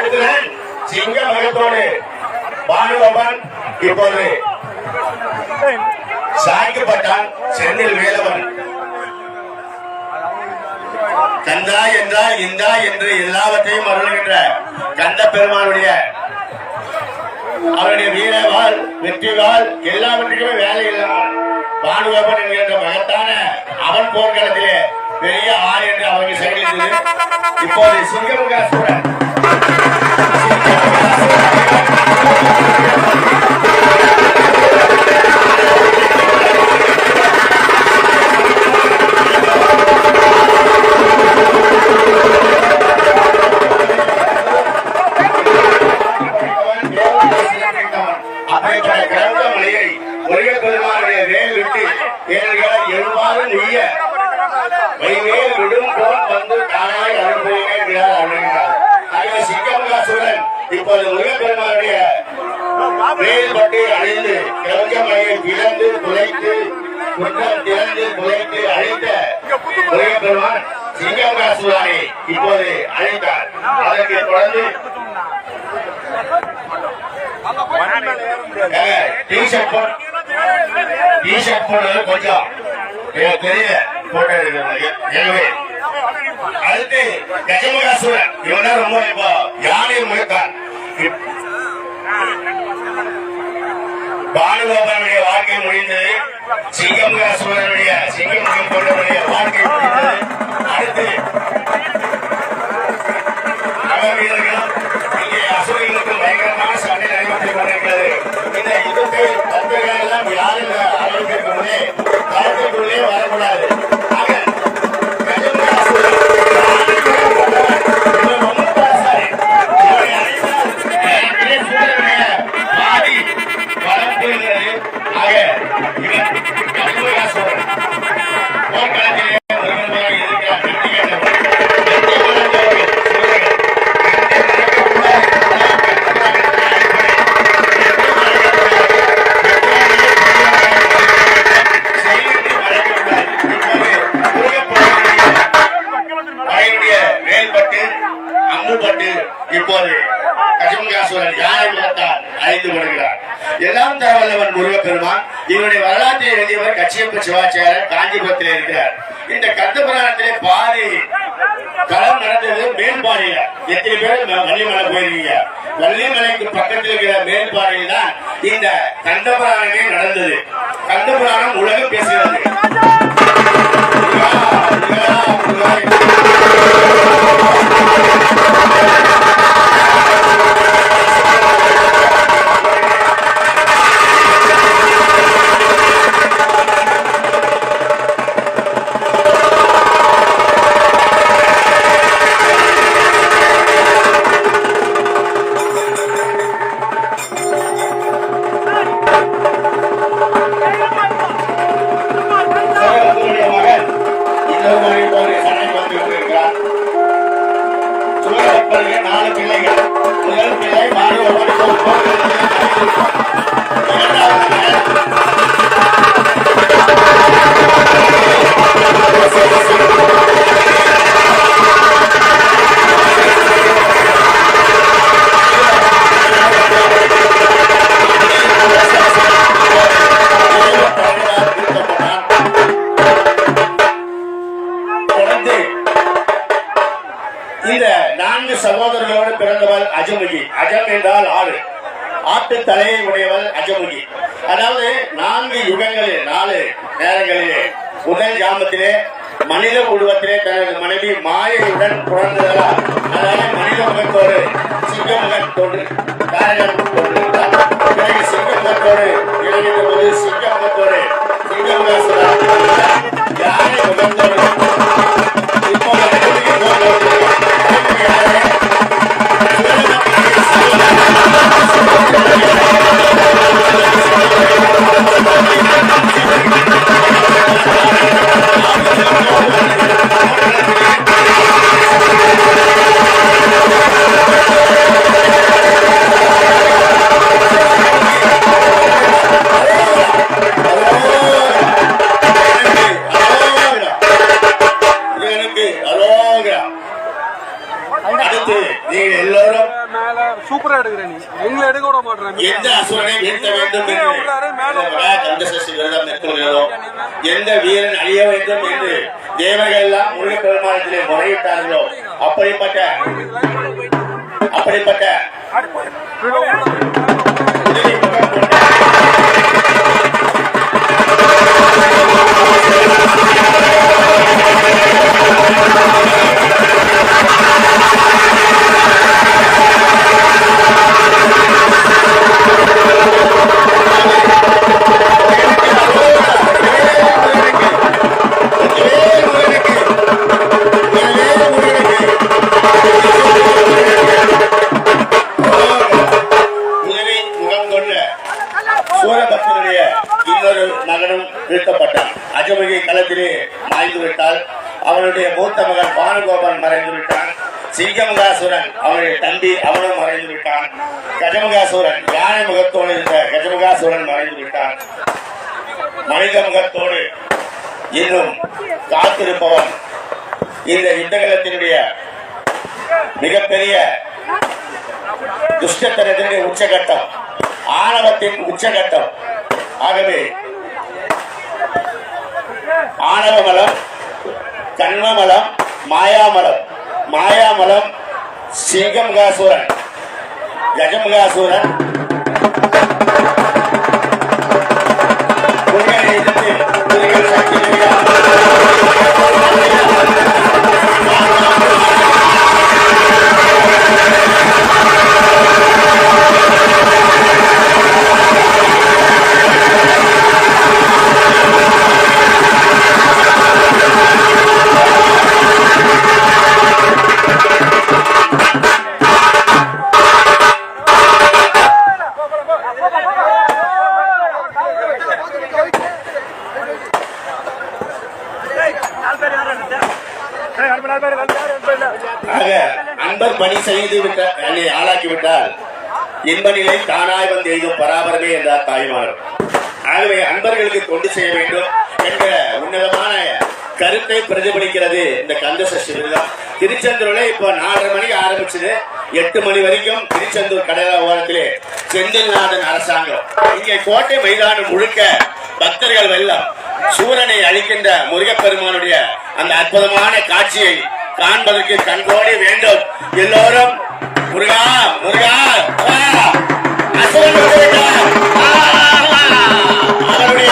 அடுத்தது சிங்க மகத்தோடு பானுவன் இப்போது சாய்க்கப்பட்டான். செந்தில் வேலவன் கந்தா என்றால் இந்தா என்று எல்லாவற்றையும் அருள்கின்ற கந்த பெருமானுடைய அவருடைய வீரவாள் வெற்றிவாள் எல்லாவற்றுக்குமே வேலை இல்லாமல் பானுவன் என்கின்ற மகத்தான அவன் போர்க்களத்திலே பெரிய ஆள் என்று அவர்கள் செயல்பட்டது. இப்போது சிங்கமுகாசுரன் இப்போது முருகப்பெருமானுடைய வேல்பட்டை அழிந்து கிழக்கமலையை திறந்து துளைத்து குற்றம் திறந்து துளைத்து அழித்த முருகப்பெருமான் சிங்கமுகாசுரனை இப்போது அழைத்தார். அதற்கு தொடர்ந்து டிஷர்ட் போடுறது கொஞ்சம் தெரியல போட்டது. அடுத்து கஜமுகாசுரன் இவன் ரொம்ப இப்போ யானை முழுக்கான். பானுகோபனுடைய வாழ்க்கை முடிந்தது. சிங்கமுகாசுரனுடைய சிங்கமுகம் கொண்டவருடைய வாழ்க்கை முடிந்தது. அடுத்து வீரர்களும் இங்கே அசுரர்களுக்கும் பயங்கரமான சண்டை நடைபெற்றுக் கொண்டிருக்கிறது. இந்த யுத்தத்தை பக்தர்கள் எல்லாம் யாரும் ஆரோக்கியத்துக்கு முன்னே களத்திற்குள்ளே வரக்கூடாது. இப்போது கஜமுகாசுரன் யானை முகத்தால் அழைத்து வருகிறார். எல்லாம் தரவல்லவன் முருகப்பெருமான். இவருடைய வரலாற்றை எழுதியவர் கச்சியப்ப சிவாச்சாரியர் காஞ்சிபுரத்தில் இருக்கிறார். இந்த கந்த புராணத்திலே பாதி களம் நடந்தது மேல்பாறையில. எத்தனை பேர் வள்ளிமலை போயிருக்கீங்க? வள்ளிமலைக்கு பக்கத்தில் இருக்கிற மேல்பாறையில் தான் இந்த கந்த புராணமே நடந்தது. கந்த புராணம் உலகம் பேசுகிறது. சகோதரர்களோடு பிறந்தவள் அஜமுகி. அஜம் என்றால் ஆடு. ஆட்டு தலையை உடையவள் அஜமுகி. அதாவது 4 யுகங்களில் 4 நேரங்களிலே முதல் ஜாமத்திலே மனித உருவத்திலே தனது மனைவி மாயையுடன் பிறந்ததால் அதாவது மனித முகத்தோடு சிங்க முகத்தோடு தோன்றுகிறார். பிறகு சிங்க முகத்தோடு இணைந்த போது சிங்க முகத்தோடு சிங்க முகத்தோடு யானை முகத்தோடு இப்போ சூப்பரா எடுக்கிறேன். நீ எங்களை எடுக்க விட மாட்டேன். எந்த அசுரனை வீழ்த்த வேண்டும் எந்த வீரன் அழிய வேண்டும் என்று தேவர்கள் எல்லாம் முருகப்பெருமானத்திலே முறையிட்டார்களோ அப்படிப்பட்ட சூரபத்மனுடைய இன்னொரு மகனும் வீழ்த்தப்பட்டான். அஜமுகி களத்திலே மாய்ந்து விட்டால். அவனுடைய மூத்த மகன் பானுகோபன் மறைந்து விட்டான். சிங்கமுகாசுரன் அவனுடைய தம்பி அவனும் மறைந்து விட்டான். கஜமுகாசுரன் யானை முகத்தோடு இருந்த கஜமுகாசுரன் மறைந்து விட்டான். மனித முகத்தோடு இன்னும் காத்திருப்பவன் இந்த யுத்தகலத்தினுடைய மிகப்பெரிய துஷ்டத்தனத்தினுடைய உச்சகட்டம், ஆணவத்தின் உச்சகட்டம். ஆகவே ஆணவமலம், கண்மமலம், மாயாமலம், சிங்கமுகாசுரன், கஜமுகாசுரன் அன்பர் பணி செய்து ஆளாக்கிவிட்டால் இன்ப நிலை தானாய் வந்து எய்தும் பராபரமே என்றார் தாய்மார். ஆகவே அன்பர்களுக்கு தொண்டு செய்ய வேண்டும் என்ற உன்னதமான கருத்தை பிரதிபலிக்கிறது இந்த கந்த சஷ்டி விரதம். திருச்செந்தூர்ல இப்ப 4:30 மணிக்கு ஆரம்பிச்சது. 8 மணி வரைக்கும் திருச்செந்தூர் கடல ஓரத்திலே செந்தில்நாதன் அரசாங்கம். இங்கே கோட்டை மைதானம் முழுக்க பக்தர்கள் வெள்ளம். சூரனை அழிக்கின்ற முருகப்பெருமானுடைய அந்த அற்புதமான காட்சியை காண்பதற்கு கண்கோடி வேண்டும். எல்லோரும் முருகா முருகா அசுரன் அவருடைய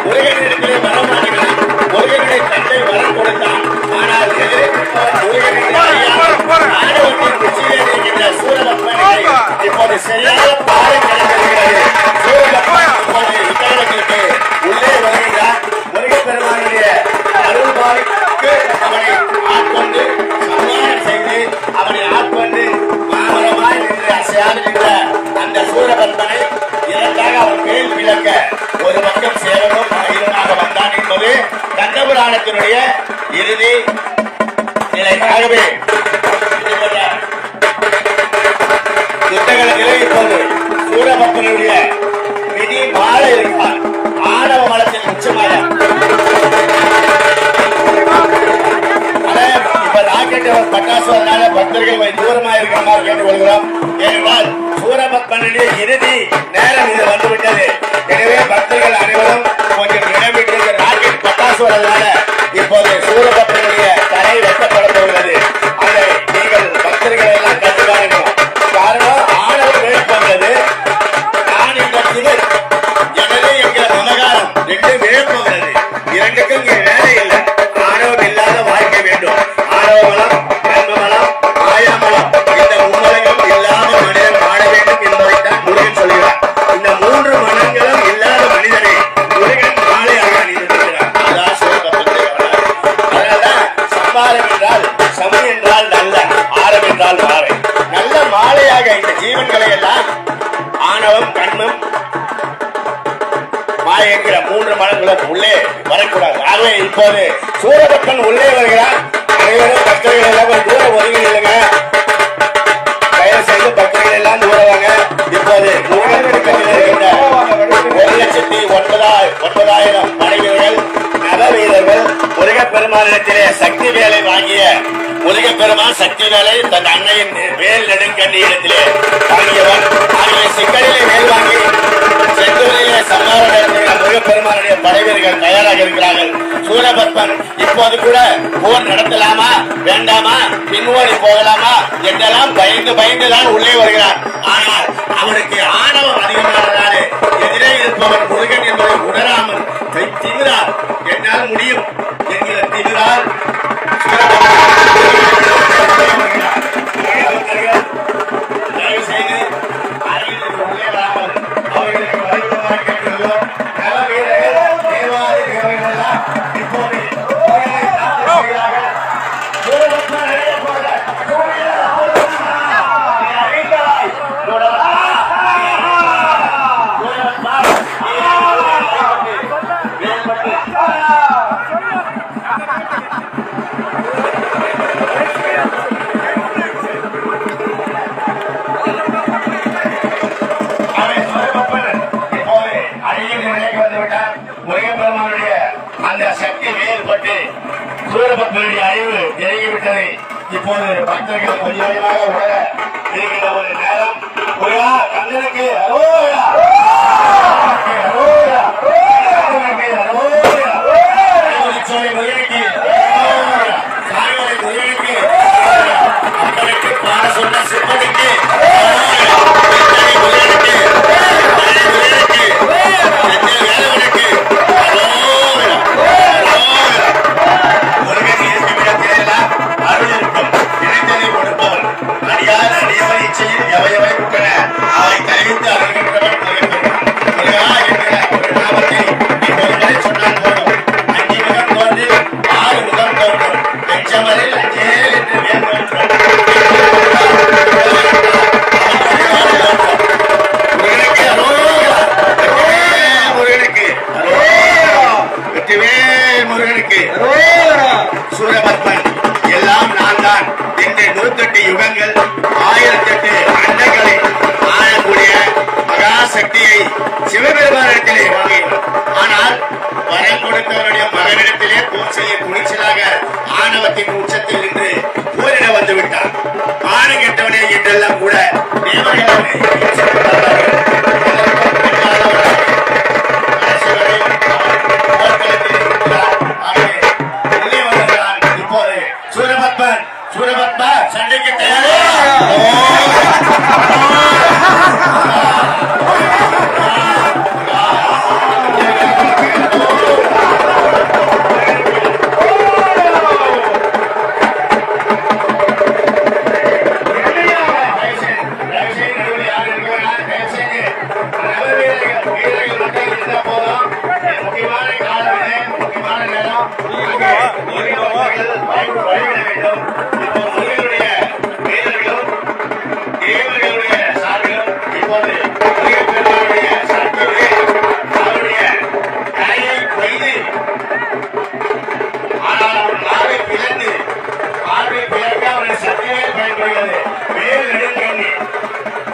முருகனிடத்திலே வரமாடுகிறார். முருகனுடைய தந்தை வரம் கொடுத்தான். ஆனால் ஆணவத்தின் உச்சியிலே இருக்கின்ற சூரபத்மனை இப்போது சரியாக பாறை கிடைக்கிறது. உள்ளே வருகிறார். முருகப்பெருமானுடைய அருள்பாய்க்கு அவனை ஆட்கொண்டு சம்மானம் செய்து அவனை ஆட்கொண்டு மாமரமாய் நின்று அசையாடுகின்ற அந்த சூரபத்மனை இதற்காக அவன் மேல் விளக்க ஒரு பக்கம் சேவனும் மகிழனாக வந்தான் என்பது கந்தபுராணத்தினுடைய இறுதி நிலையாகவே யுத்தகலத்திலே இப்போது சூரபத்மனுடைய விதி மாற இருக்கிறார். ஆணவ மலத்தின் உச்சமாக இப்ப ராக்கெட் பட்டாசு வரனால பக்தர்கள் தூரமாக இருக்கிற மாதிரி கேட்டுக்கொள்கிறோம். ஏனென்றால் சூரபத்மனுடைய இறுதி நேரம் இது வந்துவிட்டது. எனவே பக்தர்கள் அனைவரும் கொஞ்சம் இடமிட்டு ராக்கெட் பட்டாசு வரனால இப்போது சூரபத்மனுடைய தலை வெட்டப்பட போகிறது. அதை நீங்கள் பக்தர்கள் எல்லாம் கற்றுக்காரணும். காரணம் ஆணவம் வேட்பது நான் என்ற சிவர் எனவே எங்கள் மமகாரம் ரெண்டும் வேட்புகிறது. இரண்டுக்கும் இங்கே வேலை இல்லை. ஆணவம் இல்லாத வாழ்க்கை வேண்டும். ஆணவமலம், கர்மமலம், மாயாமலம் இந்த மும்மலங்களும் இல்லாத மனிதன் வாழ வேண்டும் என்பதைத்தான் முருகன் சொல்கிறார். இந்த 3 மனங்களும் இல்லாத மனிதனை முருகன் மாலையாக அணிந்திருக்கிறார். அதான் சிவபக்தனுடைய வரலாறு. அதனால்தான் சம்பாரம் என்றால் சமி என்றால் நல்ல, ஆரம் என்றால் மாறை. நல்ல மாலையாக இந்த ஜீவன்களை எல்லாம் ஆணவம், கண்மம், மாய என்கிற 3 மனங்களும் உள்ளே வரக்கூடாது. ஆகவே இப்போது சூரபத்மன் உள்ளே வருகிறார். அனைவரும் பக்தர்கள் எல்லாம் தூரம் ஒதுங்கி இல்லைங்க. தயவு செய்து பக்தர்கள் எல்லாம் தூரவாங்க. இப்போது 1,09,000 படை வீரர்கள் நவ முருகப்பெருமானிடத்திலே சக்தி வேலை வாங்கிய முருகப்பெருமான் சக்தி வேலை தன் அன்னையின் வேல் நெடுங்கண்ணியிடத்திலே வாங்கியவன். ஆகிய சிக்கலிலே வேல் வாங்கி செந்தூரிலே சம்மாரம் முருகப்பெருமானுடைய படைவீரர்கள் தயாராக இருக்கிறார்கள். சூரபத்மன் இப்போது கூட போர் நடத்தலாமா வேண்டாமா பின்வோடி போகலாமா என்றெல்லாம் பயந்து பயந்துதான் உள்ளே வருகிறார். ஆனால் அவனுக்கு ஆணவம் அதிகமானதாலே எதிரே இருப்பவன் முருகன் என்பதை உணராமல் திமிரார் என்னால் முடியும் என்கிற திமிரால் தயவு செய்து அருகில் உள்ளே வராமல் அவர்களுக்கு வருவதாக கேட்டுள்ளோம். நல வீரர்கள் தேவாதி தேவர்கள் எல்லாம் இப்போது முருகப்பெருமானுடைய அந்த சக்தி வேறுபட்டு சூரபத்மனுடைய அழிவு நெருங்கிவிட்டது. இப்போது பக்தர்கள் கொஞ்சம் கொஞ்சமாக உணர இருக்கின்ற ஒரு நேரம். முருகா கண்ணனுக்கு அரோகரா, அரோகரா, கண்ணனுக்கு அரோகரா, சோலை முருகனுக்கு அரோகரா, சாய்வரை முருகனுக்கு அரோகரா, அப்பனுக்கு பாட சொன்ன சிற்பனுக்கு அரோகரா, முருகனுக்கு சூரபத்மன் எல்லாம் நான் தான் என்ற 108 யுகங்கள் 1008 அண்டங்களை ஆளக்கூடிய மகாசக்தியை சிவபெருமானிடத்திலே வாங்கினார். ஆனால் வரம் கொடுத்தவருடைய மகனிடத்திலே போர் செய்ய துணிச்சலாக ஆணவத்தின் உச்சத்தில் நின்று போரிட வந்து விட்டார். ஆணை கெட்டவனே என்றெல்லாம் கூட சூரபத்மா சண்டைக்கு தயாரா?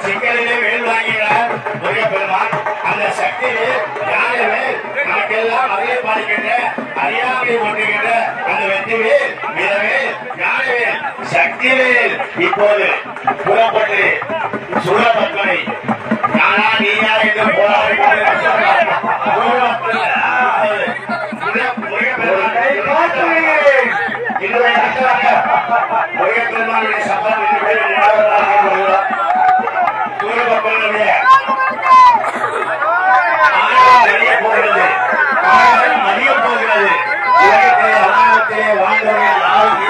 சிக்கலிலே வேல் வாங்குகிறார் முருகப்பெருமான். அந்த சக்தியிலே ஞானவேல் நமக்கெல்லாம் அறிய பாடுகின்ற அறியாமை ஒன்றுகின்ற அந்த வெற்றிவேல் வீரவேல் ஞானவேல் சக்திவேல் இப்போது புறப்பட்டு சூரபத்மனை நானா நீயா என்று போராடி முருகப்பெருமானுடைய சபதம் சூரபத்மனுடைய மறிய போகிறது, மறிய போகிறது. உலகத்திலே அனாமத்திலே வாழ்ந்தவர்கள் யாரும்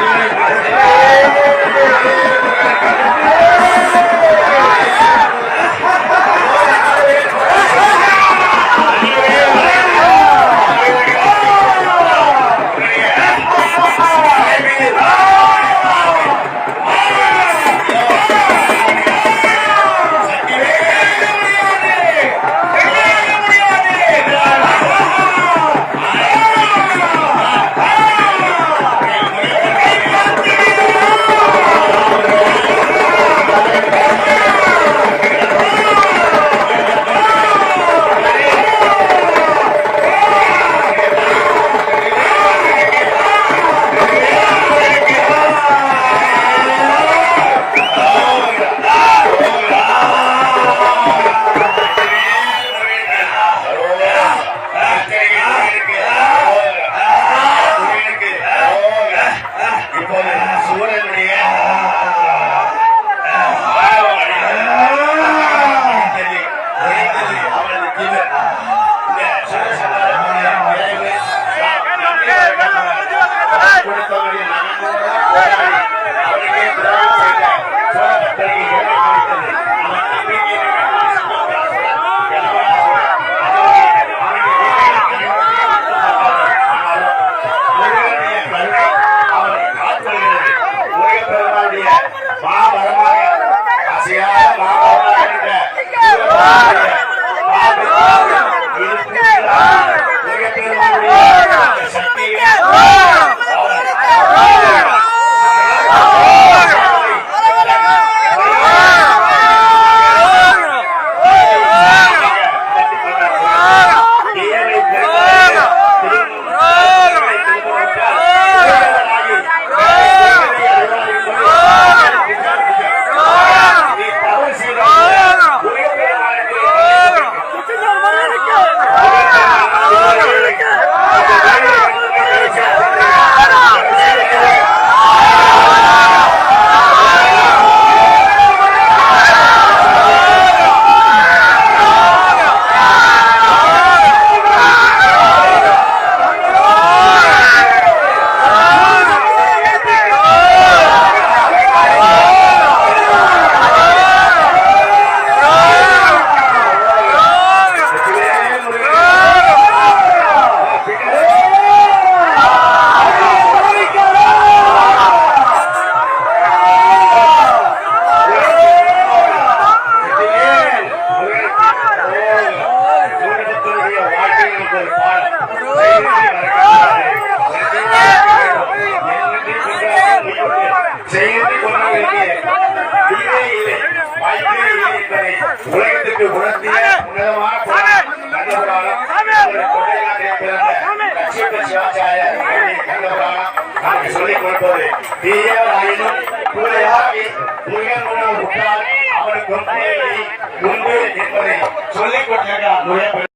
சிவாச்சாரியர் கந்தபுராணம் நமக்கு சொல்லிக் கொடுப்பது தீயவராயினும் கூலையாகி முருகன் உணவு உற்றால் அவனுக்கு உண்டு என்பதை சொல்லிக் கொடுக்கிறார்.